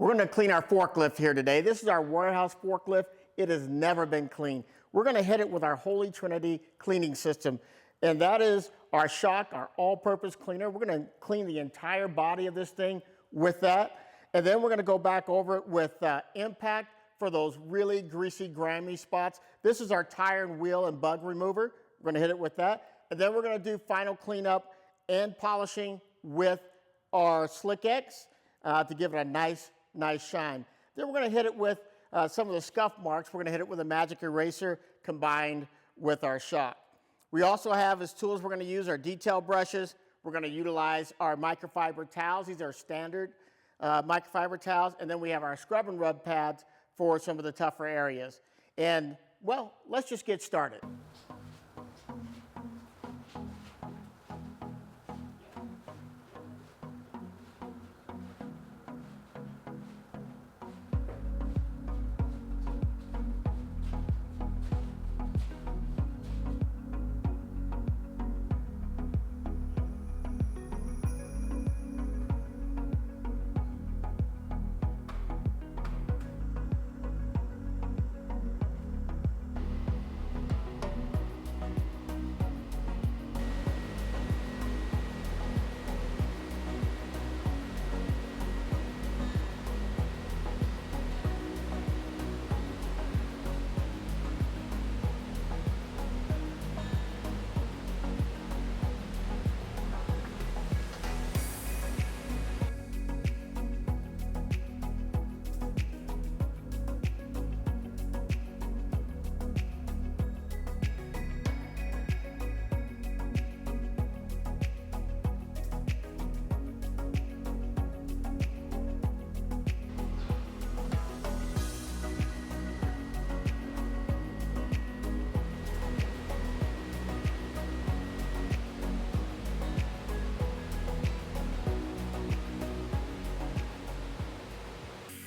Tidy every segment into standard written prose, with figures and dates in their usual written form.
We're going to clean our forklift here today. This is our warehouse forklift. It has never been cleaned. We're going to hit it with our Holy Trinity cleaning system, and that is our shock, our all-purpose cleaner. We're going to clean the entire body of this thing with that, and then we're going to go back over it with impact for those really greasy, grimy spots. This is our tire and wheel and bug remover. We're going to hit it with that, and then we're going to do final cleanup and polishing with our Slick X to give it a nice shine. Then we're going to hit it with some of the scuff marks. We're going to hit it with a magic eraser combined with our shock. We also have as tools we're going to use our detail brushes. We're going to utilize our microfiber towels. These are standard microfiber towels. And then we have our scrub and rub pads for some of the tougher areas. And, well, let's just get started.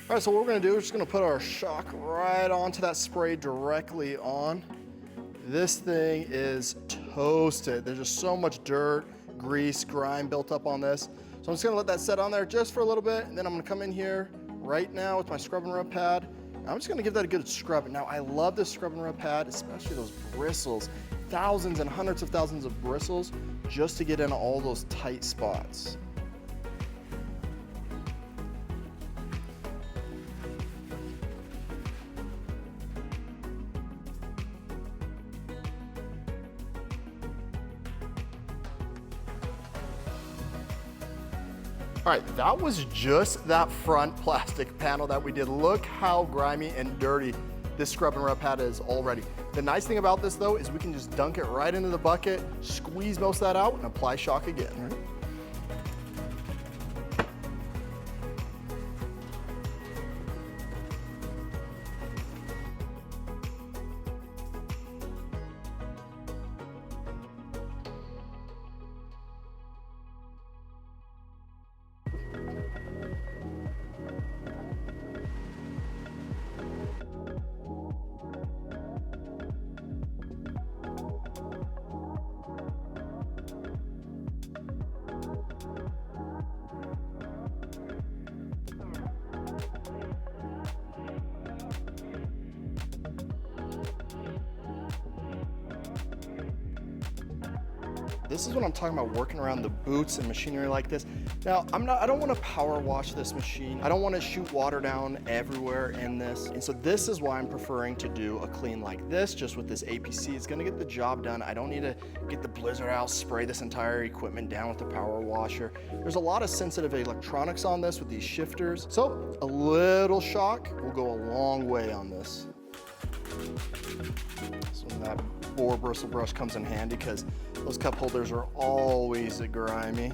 All right, so what we're gonna do is just gonna put our shock right onto that spray directly on. This thing is toasted. There's just so much dirt, grease, grime built up on this. So I'm just gonna let that set on there just for a little bit, and then I'm gonna come in here right now with my scrub and rub pad. I'm just gonna give that a good scrub. Now, I love this scrub and rub pad, especially those bristles. Thousands and hundreds of thousands of bristles just to get in all those tight spots. All right, that was just that front plastic panel that we did. Look how grimy and dirty this scrub and rub pad is already. The nice thing about this though is we can just dunk it right into the bucket, squeeze most of that out, and apply shock again. Right? This is what I'm talking about, working around the boots and machinery like this. Now, I don't want to power wash this machine. I don't want to shoot water down everywhere in this. And so this is why I'm preferring to do a clean like this, just with this APC. It's going to get the job done. I don't need to get the blizzard out, spray this entire equipment down with the power washer. There's a lot of sensitive electronics on this with these shifters. So a little shock will go a long way on this. So that boar bristle brush comes in handy because those cup holders are always grimy.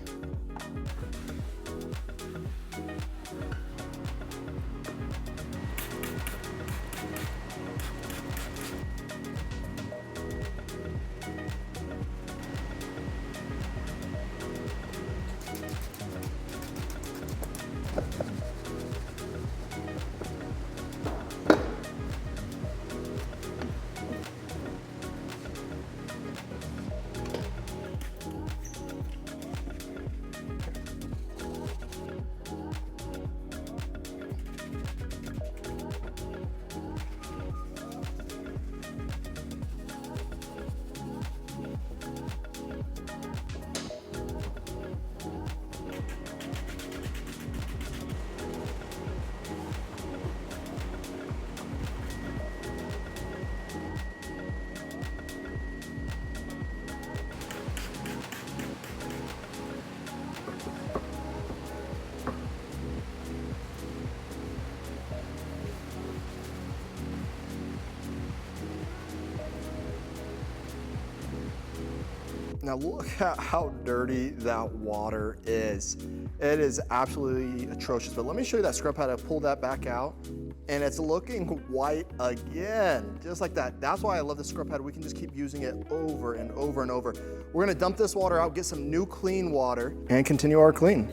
Now look at how dirty that water is. It is absolutely atrocious. But let me show you that scrub pad. I pulled that back out and it's looking white again, just like that. That's why I love the scrub pad. We can just keep using it over and over and over. We're gonna dump this water out, get some new clean water, and continue our clean.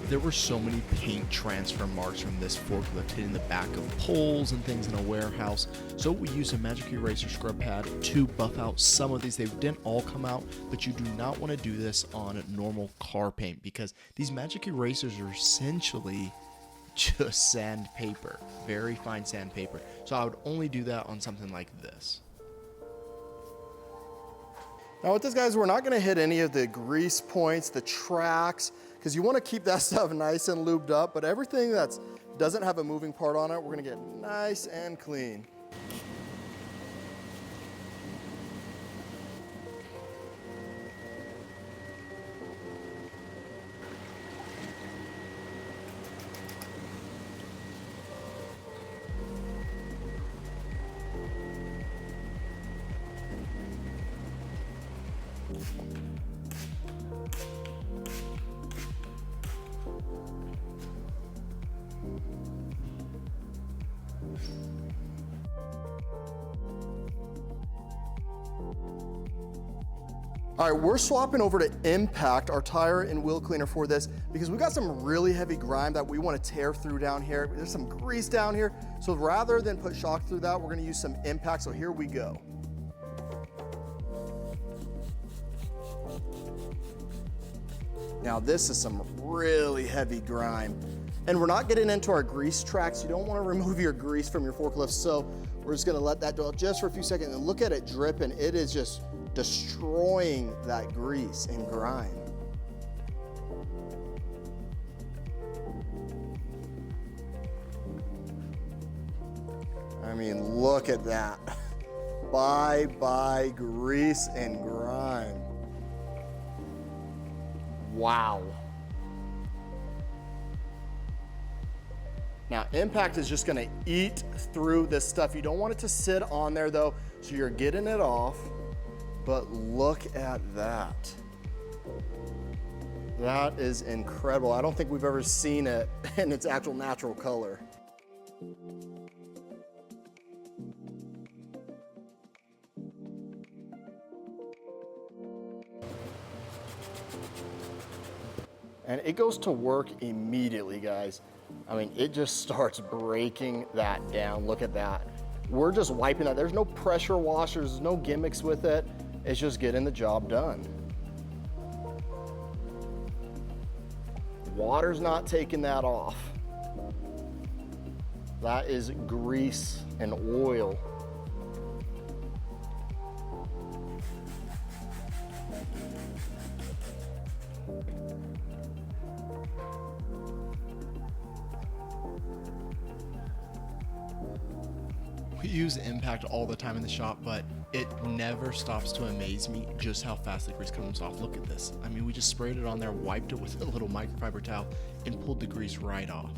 There were so many paint transfer marks from this forklift hitting the back of poles and things in a warehouse, so we used a magic eraser scrub pad to buff out some of these. They didn't all come out, but you do not want to do this on normal car paint because these magic erasers are essentially just sandpaper, very fine sandpaper. So I would only do that on something like this. Now with this, guys, we're not gonna hit any of the grease points, the tracks, because you wanna keep that stuff nice and lubed up, but everything that doesn't have a moving part on it, we're gonna get nice and clean. All right, we're swapping over to Impact, our tire and wheel cleaner for this, because we got some really heavy grime that we want to tear through down here. There's some grease down here. So rather than put shock through that, we're going to use some Impact. So here we go. Now this is some really heavy grime. And we're not getting into our grease tracks. You don't want to remove your grease from your forklift. So we're just going to let that dwell just for a few seconds and look at it dripping. It is just destroying that grease and grime. I mean, look at that. Bye-bye grease and grime. Wow. Now, Impact is just gonna eat through this stuff. You don't want it to sit on there though, so you're getting it off. But look at that. That is incredible. I don't think we've ever seen it in its actual natural color. And it goes to work immediately, guys. I mean, it just starts breaking that down. Look at that. We're just wiping that. There's no pressure washers, there's no gimmicks with it. It's just getting the job done. Water's not taking that off. That is grease and oil. We use Impact all the time in the shop, but it never stops to amaze me just how fast the grease comes off. Look at this. I mean, we just sprayed it on there, wiped it with a little microfiber towel, and pulled the grease right off.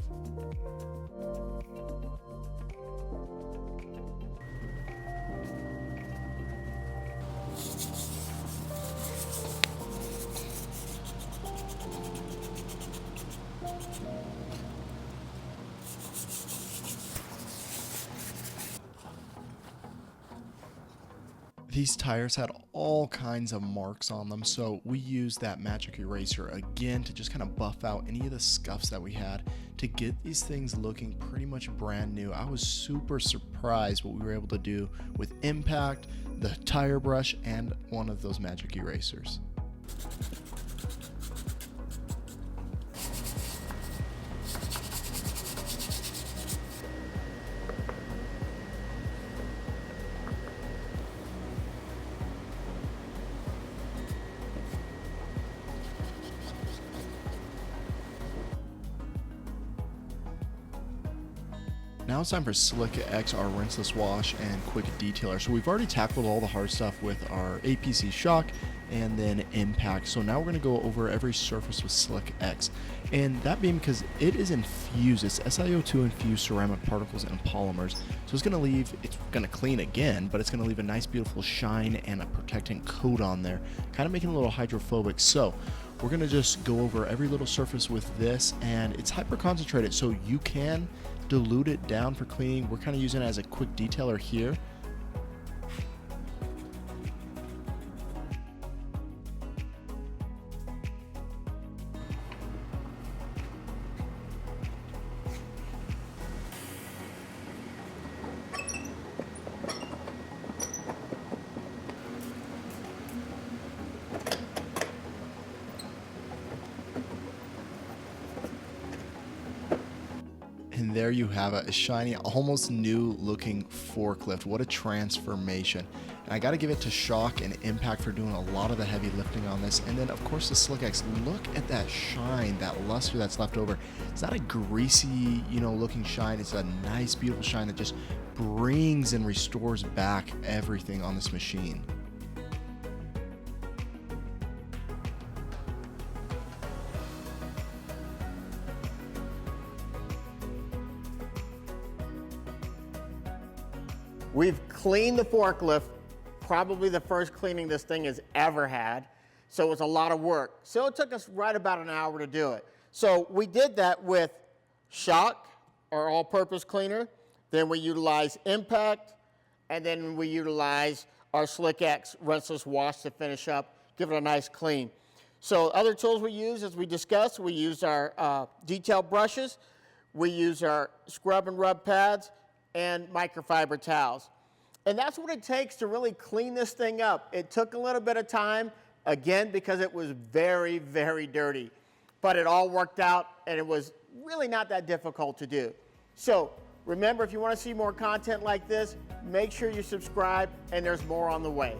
These tires had all kinds of marks on them, so we used that magic eraser again to just kind of buff out any of the scuffs that we had to get these things looking pretty much brand new. I was super surprised what we were able to do with Impact, the tire brush, and one of those magic erasers. now it's time for Slick X, our rinseless wash and quick detailer. So we've already tackled all the hard stuff with our APC shock and then impact. So now we're going to go over every surface with Slick X, and that being because it is infused. It's SiO2 infused ceramic particles and polymers. So it's going to clean again, but it's going to leave a nice beautiful shine and a protecting coat on there, kind of making it a little hydrophobic. So we're going to just go over every little surface with this, and it's hyper concentrated, so you can dilute it down for cleaning. We're kind of using it as a quick detailer here. And there you have it, a shiny, almost new looking forklift. What a transformation. And I gotta give it to Shock and Impact for doing a lot of the heavy lifting on this. And then of course the Slick X, look at that shine, that luster that's left over. It's not a greasy, looking shine. It's a nice, beautiful shine that just brings and restores back everything on this machine. We've cleaned the forklift, probably the first cleaning this thing has ever had. So it was a lot of work. So it took us right about an hour to do it. So we did that with Shock, our all-purpose cleaner. Then we utilized Impact, and then we utilized our Slick X rinseless wash to finish up, give it a nice clean. So other tools we use, as we discussed, we use our detail brushes, we use our scrub and rub pads, and microfiber towels. And that's what it takes to really clean this thing up. It took a little bit of time, again, because it was very, very dirty. But it all worked out, and it was really not that difficult to do. So remember, if you want to see more content like this, make sure you subscribe, and there's more on the way.